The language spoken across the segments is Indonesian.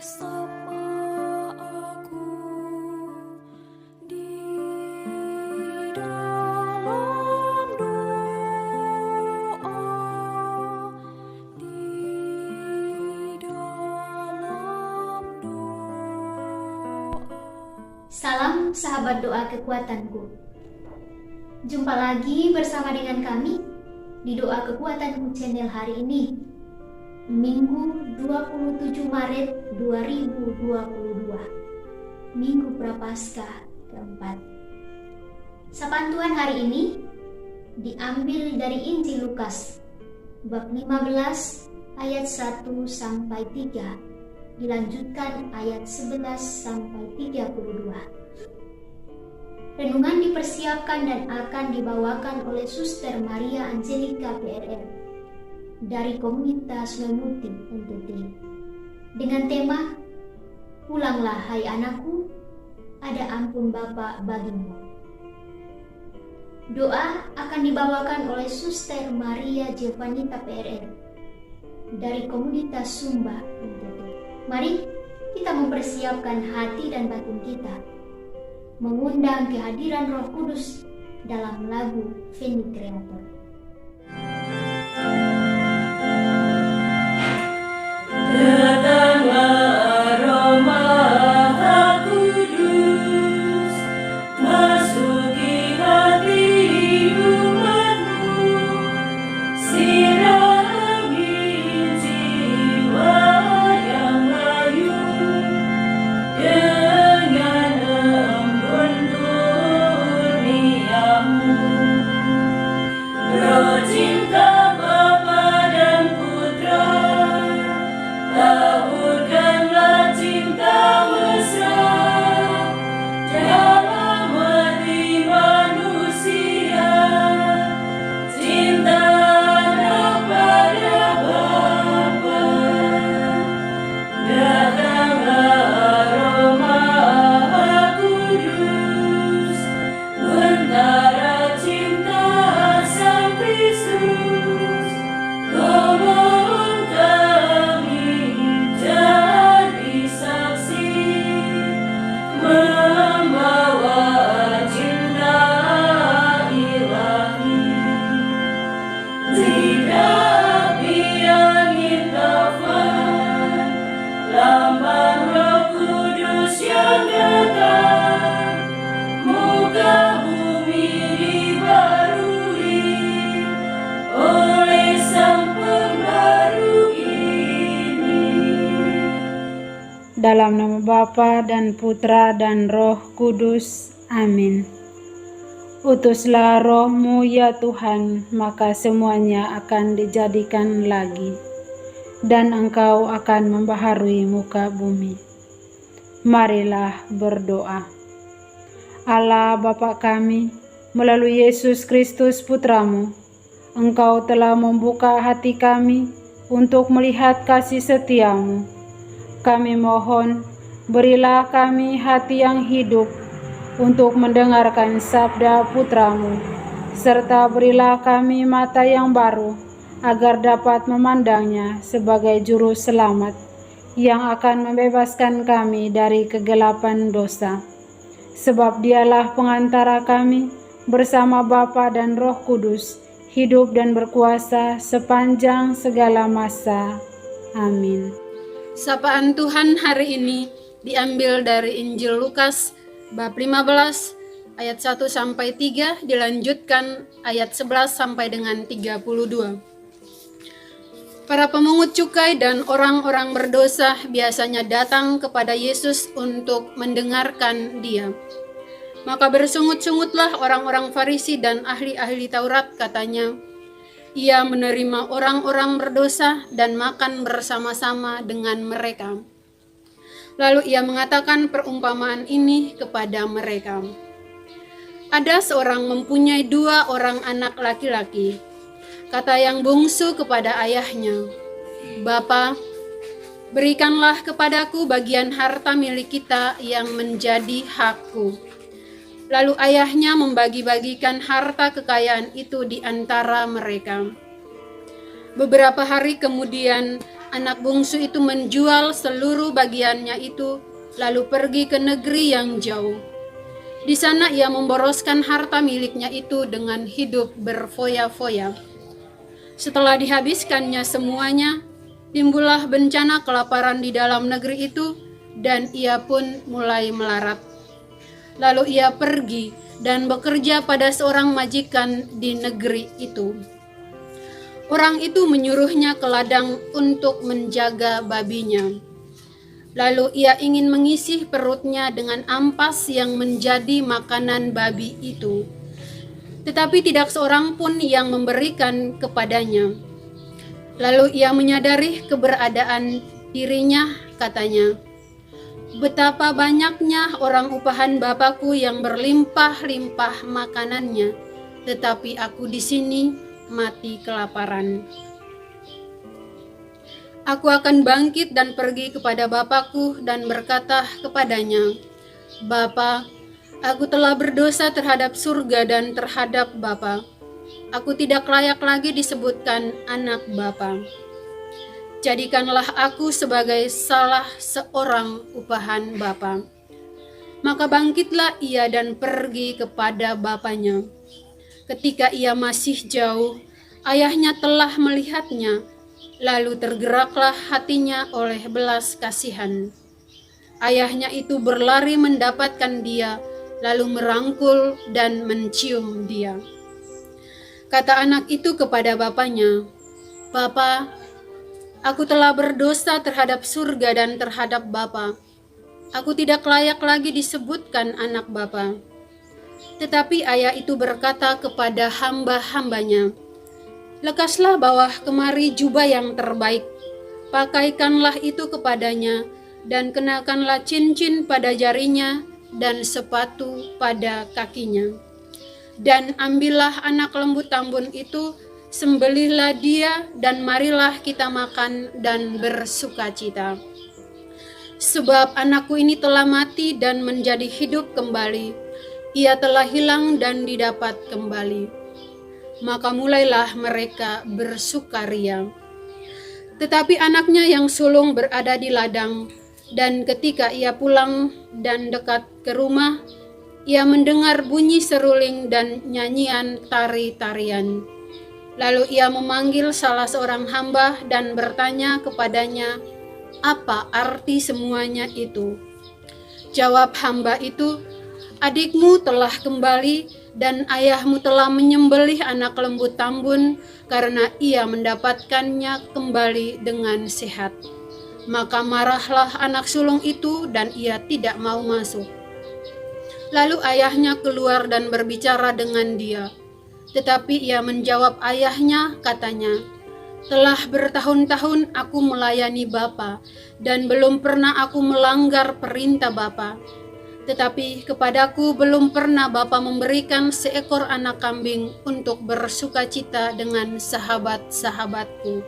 bersama aku di dalam doa, di dalam doa. Salam sahabat doa kekuatanku. Jumpa lagi bersama dengan kami di Doa Kekuatanku channel hari ini, Minggu 27 Maret 2022, Minggu Prapaskah keempat. Sapaan Tuhan hari ini diambil dari Injil Lukas bab 15 ayat 1 sampai 3, dilanjutkan ayat 11 sampai 32. Renungan dipersiapkan dan akan dibawakan oleh Suster Maria Angelica PRR dari komunitas Memuti NTT dengan tema Pulanglah hai anakku, ada ampun Bapa bagimu. Doa akan dibawakan oleh Suster Maria Giovanita PRR dari komunitas Sumba NTT. Mari kita mempersiapkan hati dan batin kita, mengundang kehadiran Roh Kudus dalam lagu Veni Creator. Datanglah aroma Roh Kudus, masuki hati umatmu, sirami jiwa yang layu dengan embun kurniamu. Roh cinta Bapa dan Putra, taburkanlah cinta mesra dalam hati manusia, cinta anak pada Bapa. Datanglah aroma Roh Kudus, bentara cinta Sang Kristus, tolong kami jadi saksi, membawa agenda ilahi di api angin taufan, lambang Roh Kudus yang datang, muka bumi dibarui oleh Sang Pembaru ini. Dalam nama Bapa dan Putra dan Roh Kudus. Amin. Utuslah Roh-Mu ya Tuhan, maka semuanya akan dijadikan lagi, dan Engkau akan membaharui muka bumi. Marilah berdoa. Allah Bapa kami, melalui Yesus Kristus Putra-Mu, Engkau telah membuka hati kami untuk melihat kasih setia-Mu. Kami mohon, berilah kami hati yang hidup untuk mendengarkan sabda Putra-Mu, serta berilah kami mata yang baru agar dapat memandangnya sebagai juru selamat yang akan membebaskan kami dari kegelapan dosa. Sebab Dialah pengantara kami bersama Bapa dan Roh Kudus, hidup dan berkuasa sepanjang segala masa. Amin. Sapaan Tuhan hari ini diambil dari Injil Lukas bab 15 ayat 1 sampai 3, dilanjutkan ayat 11 sampai dengan 32. Para pemungut cukai dan orang-orang berdosa biasanya datang kepada Yesus untuk mendengarkan Dia. Maka bersungut-sungutlah orang-orang Farisi dan ahli-ahli Taurat, katanya, Ia menerima orang-orang berdosa dan makan bersama-sama dengan mereka. Lalu Ia mengatakan perumpamaan ini kepada mereka. Ada seorang mempunyai 2 orang anak laki-laki. Kata yang bungsu kepada ayahnya, Bapa, berikanlah kepadaku bagian harta milik kita yang menjadi hakku. Lalu ayahnya membagi-bagikan harta kekayaan itu di antara mereka. Beberapa hari kemudian anak bungsu itu menjual seluruh bagiannya itu, lalu pergi ke negeri yang jauh. Di sana ia memboroskan harta miliknya itu dengan hidup berfoya-foya. Setelah dihabiskannya semuanya, timbullah bencana kelaparan di dalam negeri itu, dan ia pun mulai melarat. Lalu ia pergi dan bekerja pada seorang majikan di negeri itu. Orang itu menyuruhnya ke ladang untuk menjaga babinya. Lalu ia ingin mengisi perutnya dengan ampas yang menjadi makanan babi itu. Tetapi tidak seorang pun yang memberikan kepadanya. Lalu ia menyadari keberadaan dirinya, katanya, "Betapa banyaknya orang upahan Bapakku yang berlimpah-limpah makanannya, tetapi aku di sini mati kelaparan. Aku akan bangkit dan pergi kepada Bapakku dan berkata kepadanya, Bapa, aku telah berdosa terhadap surga dan terhadap Bapa. Aku tidak layak lagi disebutkan anak Bapa. Jadikanlah aku sebagai salah seorang upahan Bapa." Maka bangkitlah ia dan pergi kepada bapanya. Ketika ia masih jauh, ayahnya telah melihatnya, lalu tergeraklah hatinya oleh belas kasihan. Ayahnya itu berlari mendapatkan dia, lalu merangkul dan mencium dia. Kata anak itu kepada bapaknya, "Bapa, aku telah berdosa terhadap surga dan terhadap Bapa. Aku tidak layak lagi disebutkan anak Bapa." Tetapi ayah itu berkata kepada hamba-hambanya, "Lekaslah bawah kemari jubah yang terbaik, pakaikanlah itu kepadanya, dan kenakanlah cincin pada jarinya dan sepatu pada kakinya. Dan ambillah anak lembu tambun itu, sembelihlah dia, dan marilah kita makan dan bersukacita. Sebab anakku ini telah mati dan menjadi hidup kembali. Ia telah hilang dan didapat kembali." Maka mulailah mereka bersukaria. Tetapi anaknya yang sulung berada di ladang, dan ketika ia pulang dan dekat ke rumah, ia mendengar bunyi seruling dan nyanyian tari-tarian. Lalu ia memanggil salah seorang hamba dan bertanya kepadanya, "Apa arti semuanya itu?" Jawab hamba itu, "Adikmu telah kembali dan ayahmu telah menyembelih anak lembu tambun karena ia mendapatkannya kembali dengan sehat." Maka marahlah anak sulung itu dan ia tidak mau masuk. Lalu ayahnya keluar dan berbicara dengan dia. Tetapi ia menjawab ayahnya, katanya, "Telah bertahun-tahun aku melayani Bapa dan belum pernah aku melanggar perintah Bapa. Tetapi kepadaku belum pernah Bapa memberikan seekor anak kambing untuk bersukacita dengan sahabat-sahabatku.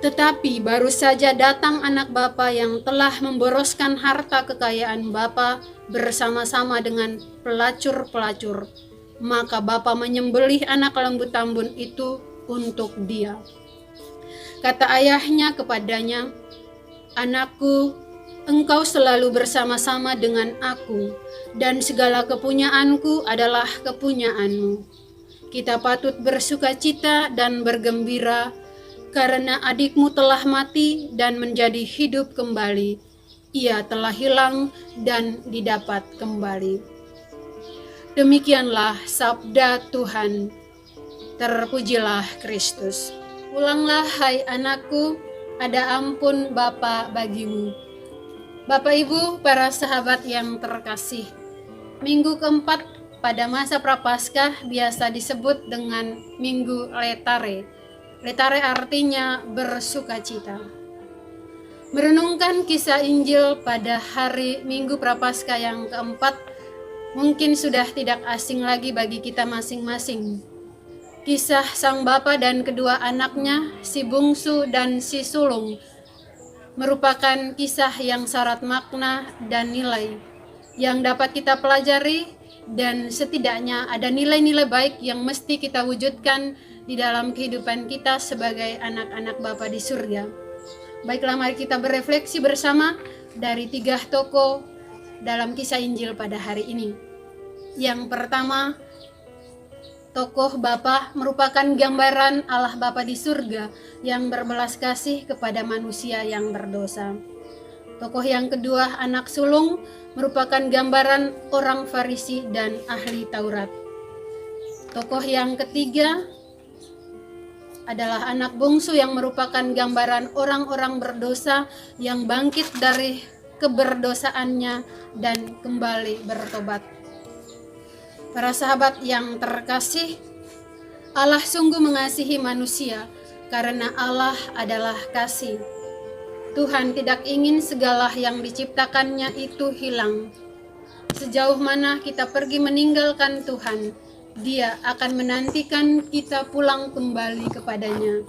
Tetapi baru saja datang anak Bapa yang telah memboroskan harta kekayaan Bapa bersama-sama dengan pelacur-pelacur. Maka Bapa menyembelih anak lembu tambun itu untuk dia." Kata ayahnya kepadanya, "Anakku, engkau selalu bersama-sama dengan aku, dan segala kepunyaanku adalah kepunyaanmu. Kita patut bersukacita dan bergembira, karena adikmu telah mati dan menjadi hidup kembali. Ia telah hilang dan didapat kembali." Demikianlah sabda Tuhan. Terpujilah Kristus. Pulanglah hai anakku, ada ampun Bapa bagimu. Bapak Ibu, para sahabat yang terkasih, minggu keempat pada masa Prapaskah biasa disebut dengan Minggu Letare. Letare artinya bersukacita. Merenungkan kisah Injil pada hari Minggu Prapaskah yang keempat mungkin sudah tidak asing lagi bagi kita masing-masing. Kisah sang bapa dan kedua anaknya, si bungsu dan si sulung, merupakan kisah yang syarat makna dan nilai yang dapat kita pelajari, dan setidaknya ada nilai-nilai baik yang mesti kita wujudkan di dalam kehidupan kita sebagai anak-anak Bapa di surga. Baiklah, mari kita berefleksi bersama dari 3 tokoh dalam kisah Injil pada hari ini. Yang pertama, tokoh Bapa merupakan gambaran Allah Bapa di surga yang berbelas kasih kepada manusia yang berdosa. Tokoh yang kedua, anak sulung, merupakan gambaran orang Farisi dan ahli Taurat. Tokoh yang ketiga adalah anak bungsu yang merupakan gambaran orang-orang berdosa yang bangkit dari keberdosaannya dan kembali bertobat. Para sahabat yang terkasih, Allah sungguh mengasihi manusia karena Allah adalah kasih. Tuhan tidak ingin segala yang diciptakannya itu hilang. Sejauh mana kita pergi meninggalkan Tuhan, Dia akan menantikan kita pulang kembali kepadanya.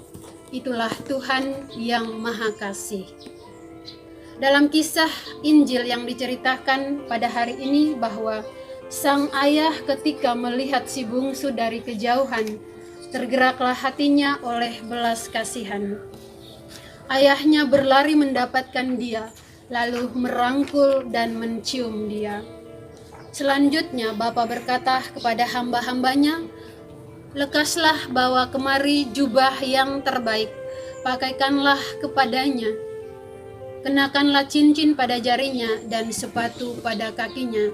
Itulah Tuhan yang Maha Kasih. Dalam kisah Injil yang diceritakan pada hari ini bahwa sang ayah ketika melihat si bungsu dari kejauhan, tergeraklah hatinya oleh belas kasihan. Ayahnya berlari mendapatkan dia, lalu merangkul dan mencium dia. Selanjutnya Bapa berkata kepada hamba-hambanya, "Lekaslah bawa kemari jubah yang terbaik, pakaikanlah kepadanya. Kenakanlah cincin pada jarinya dan sepatu pada kakinya.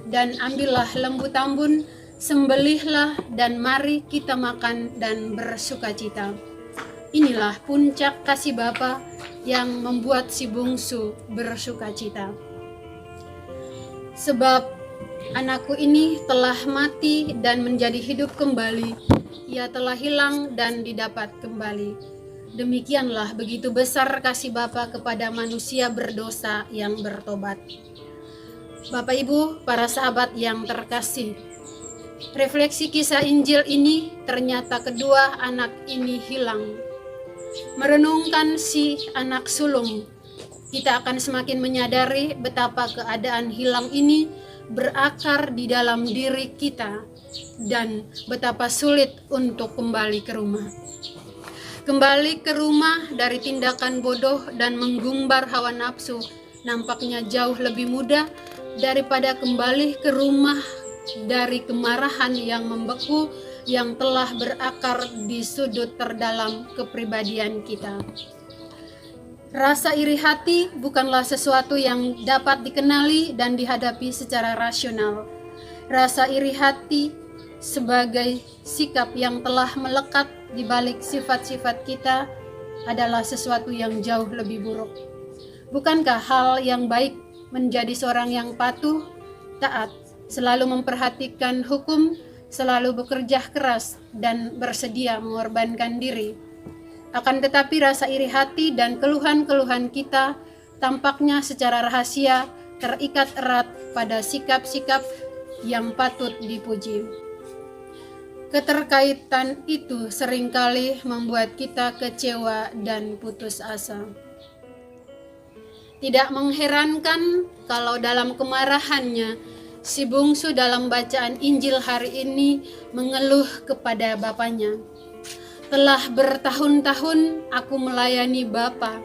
Dan ambillah lembu tambun, sembelihlah dan mari kita makan dan bersukacita." Inilah puncak kasih Bapa yang membuat si bungsu bersukacita. Sebab anakku ini telah mati dan menjadi hidup kembali, ia telah hilang dan didapat kembali. Demikianlah begitu besar kasih Bapa kepada manusia berdosa yang bertobat. Bapak Ibu, para sahabat yang terkasih, refleksi kisah Injil ini ternyata kedua anak ini hilang. Merenungkan si anak sulung, kita akan semakin menyadari betapa keadaan hilang ini berakar di dalam diri kita dan betapa sulit untuk kembali ke rumah. Kembali ke rumah dari tindakan bodoh dan menggumbar hawa nafsu nampaknya jauh lebih mudah daripada kembali ke rumah dari kemarahan yang membeku yang telah berakar di sudut terdalam kepribadian kita. Rasa iri hati bukanlah sesuatu yang dapat dikenali dan dihadapi secara rasional. Rasa iri hati sebagai sikap yang telah melekat di balik sifat-sifat kita adalah sesuatu yang jauh lebih buruk. Bukankah hal yang baik menjadi seorang yang patuh, taat, selalu memperhatikan hukum, selalu bekerja keras dan bersedia mengorbankan diri? Akan tetapi rasa iri hati dan keluhan-keluhan kita tampaknya secara rahasia terikat erat pada sikap-sikap yang patut dipuji. Keterkaitan itu seringkali membuat kita kecewa dan putus asa. Tidak mengherankan kalau dalam kemarahannya, si bungsu dalam bacaan Injil hari ini mengeluh kepada bapaknya. Telah bertahun-tahun aku melayani Bapa,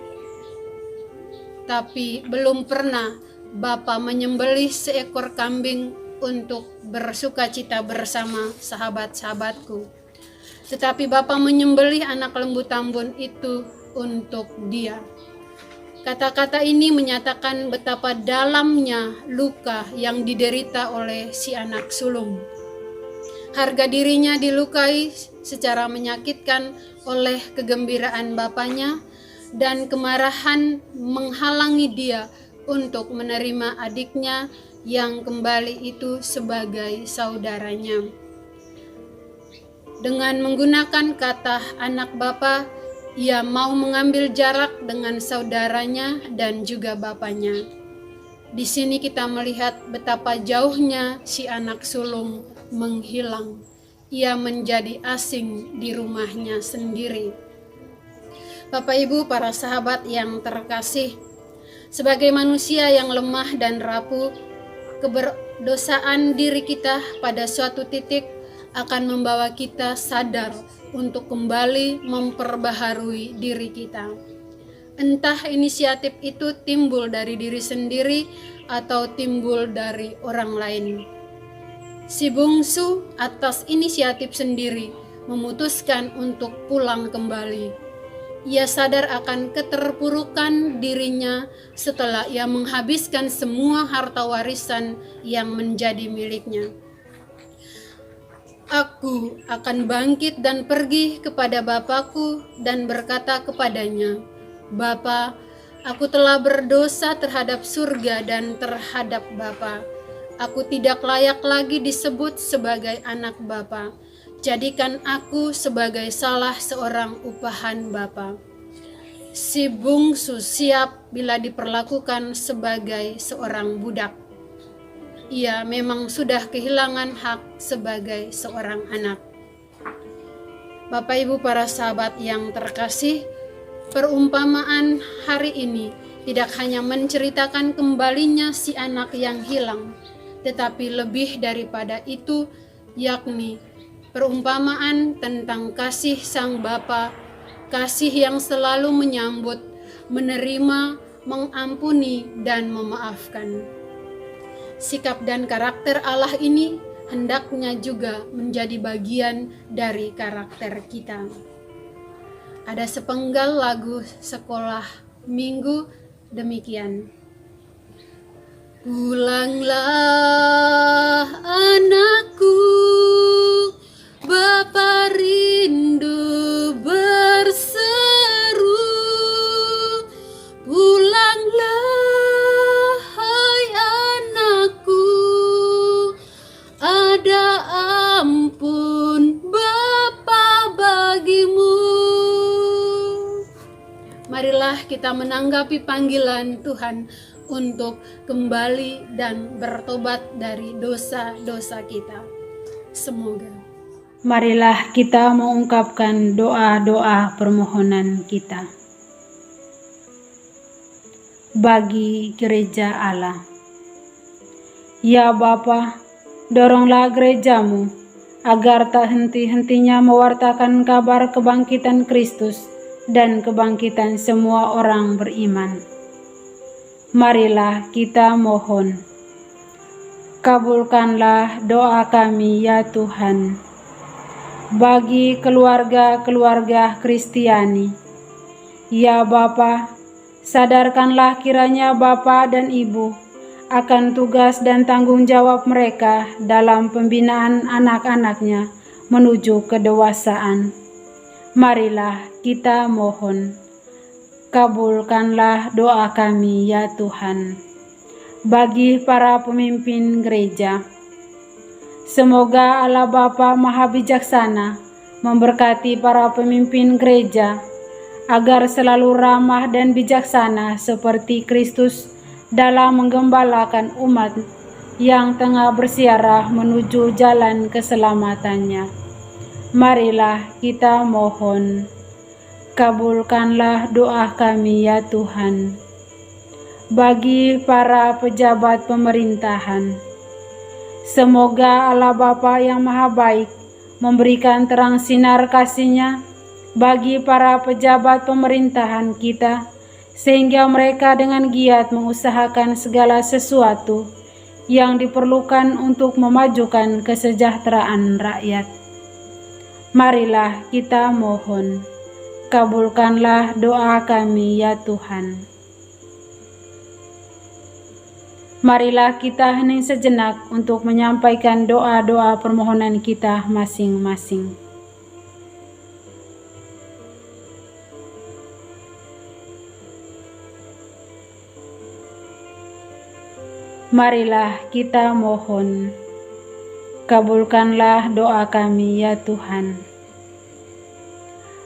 tapi belum pernah Bapa menyembelih seekor kambing untuk bersukacita bersama sahabat-sahabatku. Tetapi Bapa menyembelih anak lembu tambun itu untuk dia. Kata-kata ini menyatakan betapa dalamnya luka yang diderita oleh si anak sulung. Harga dirinya dilukai secara menyakitkan oleh kegembiraan bapaknya, dan kemarahan menghalangi dia untuk menerima adiknya yang kembali itu sebagai saudaranya. Dengan menggunakan kata anak bapa, ia mau mengambil jarak dengan saudaranya dan juga bapaknya. Di sini kita melihat betapa jauhnya si anak sulung menghilang. Ia menjadi asing di rumahnya sendiri. Bapak Ibu, para sahabat yang terkasih, sebagai manusia yang lemah dan rapuh, keberdosaan diri kita pada suatu titik akan membawa kita sadar untuk kembali memperbaharui diri kita. Entah inisiatif itu timbul dari diri sendiri atau timbul dari orang lain. Si bungsu atas inisiatif sendiri memutuskan untuk pulang kembali. Ia sadar akan keterpurukan dirinya setelah ia menghabiskan semua harta warisan yang menjadi miliknya. Aku akan bangkit dan pergi kepada Bapakku dan berkata kepadanya, Bapa, aku telah berdosa terhadap surga dan terhadap Bapa. Aku tidak layak lagi disebut sebagai anak Bapa. Jadikan aku sebagai salah seorang upahan Bapa. Si bungsu siap bila diperlakukan sebagai seorang budak. Ia memang sudah kehilangan hak sebagai seorang anak. Bapak Ibu para sahabat yang terkasih, perumpamaan hari ini tidak hanya menceritakan kembalinya si anak yang hilang, tetapi lebih daripada itu, yakni perumpamaan tentang kasih Sang Bapa, kasih yang selalu menyambut, menerima, mengampuni, dan memaafkan. Sikap dan karakter Allah ini hendaknya juga menjadi bagian dari karakter kita. Ada sepenggal lagu sekolah minggu demikian. Pulanglah anakku, Bapa rindu berseru. Pulanglah hai anakku, ada ampun Bapa bagimu. Marilah kita menanggapi panggilan Tuhan untuk kembali dan bertobat dari dosa-dosa kita. Semoga. Marilah kita mengungkapkan doa-doa permohonan kita. Bagi gereja Allah. Ya Bapa, doronglah gerejamu agar tak henti-hentinya mewartakan kabar kebangkitan Kristus dan kebangkitan semua orang beriman. Marilah kita mohon. Kabulkanlah doa kami ya Tuhan. Bagi keluarga-keluarga Kristiani. Ya Bapa, sadarkanlah kiranya Bapa dan Ibu akan tugas dan tanggung jawab mereka dalam pembinaan anak-anaknya menuju kedewasaan. Marilah kita mohon. Kabulkanlah doa kami ya Tuhan. Bagi para pemimpin gereja, semoga Allah Bapa Maha Bijaksana memberkati para pemimpin gereja agar selalu ramah dan bijaksana seperti Kristus dalam menggembalakan umat yang tengah bersiarah menuju jalan keselamatannya. Marilah kita mohon. Kabulkanlah doa kami ya Tuhan. Bagi para pejabat pemerintahan, semoga Allah Bapa yang Maha Baik memberikan terang sinar kasih-Nya bagi para pejabat pemerintahan kita, sehingga mereka dengan giat mengusahakan segala sesuatu yang diperlukan untuk memajukan kesejahteraan rakyat. Marilah kita mohon. Kabulkanlah doa kami ya Tuhan. Marilah kita hening sejenak untuk menyampaikan doa-doa permohonan kita masing-masing. Marilah kita mohon. Kabulkanlah doa kami ya Tuhan.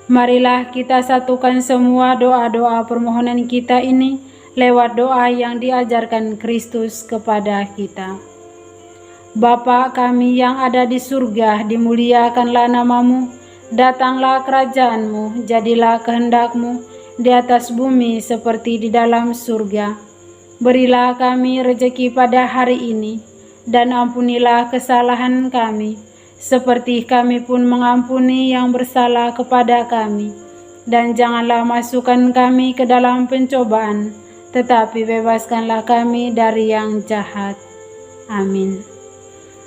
Marilah kita satukan semua doa-doa permohonan kita ini lewat doa yang diajarkan Kristus kepada kita. Bapa kami yang ada di surga, dimuliakanlah namamu, datanglah kerajaanmu, jadilah kehendakmu di atas bumi seperti di dalam surga. Berilah kami rejeki pada hari ini, dan ampunilah kesalahan kami, seperti kami pun mengampuni yang bersalah kepada kami. dan janganlah masukkan kami ke dalam pencobaan, tetapi bebaskanlah kami dari yang jahat. Amin.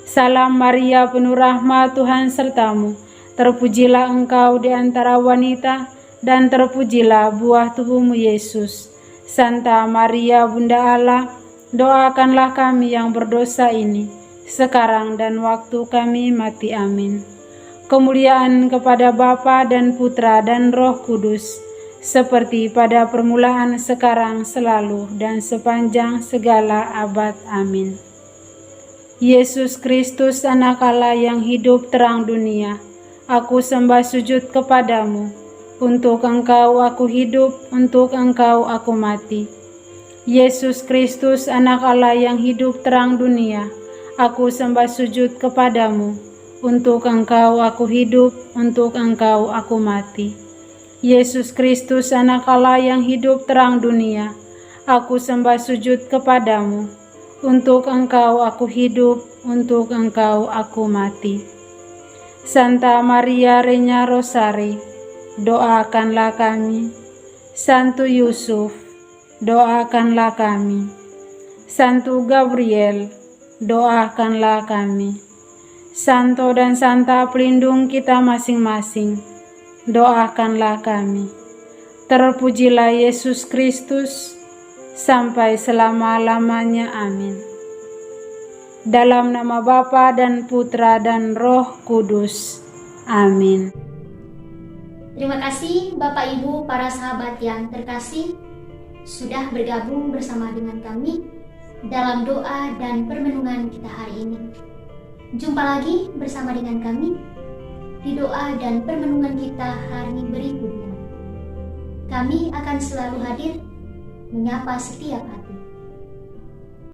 Salam Maria, penuh rahmat, Tuhan sertamu. Terpujilah engkau di antara wanita, dan terpujilah buah tubuhmu Yesus. Santa Maria, Bunda Allah, doakanlah kami yang berdosa ini, sekarang dan waktu kami mati. Amin. Kemuliaan kepada Bapa dan Putra dan Roh Kudus, seperti pada permulaan, sekarang, selalu, dan sepanjang segala abad. Amin. Yesus Kristus, Anak Allah yang hidup terang dunia, aku sembah sujud kepadamu. Untuk Engkau aku hidup, untuk Engkau aku mati. Yesus Kristus, Anak Allah yang hidup terang dunia, aku sembah sujud kepadamu. Untuk Engkau aku hidup, untuk Engkau aku mati. Yesus Kristus, Anak Allah yang hidup terang dunia, aku sembah sujud kepadamu. Untuk Engkau aku hidup, untuk Engkau aku mati. Santa Maria Regna Rosari, doakanlah kami. Santo Yusuf, doakanlah kami. Santo Gabriel, doakanlah kami. Santo dan Santa pelindung kita masing-masing, doakanlah kami. Terpujilah Yesus Kristus, sampai selama-lamanya. Amin. Dalam nama Bapa dan Putra dan Roh Kudus. Amin. Terima kasih Bapak Ibu para sahabat yang terkasih sudah bergabung bersama dengan kami dalam doa dan permenungan kita hari ini. Jumpa lagi bersama dengan kami di doa dan permenungan kita hari berikutnya. Kami akan selalu hadir menyapa setiap hati.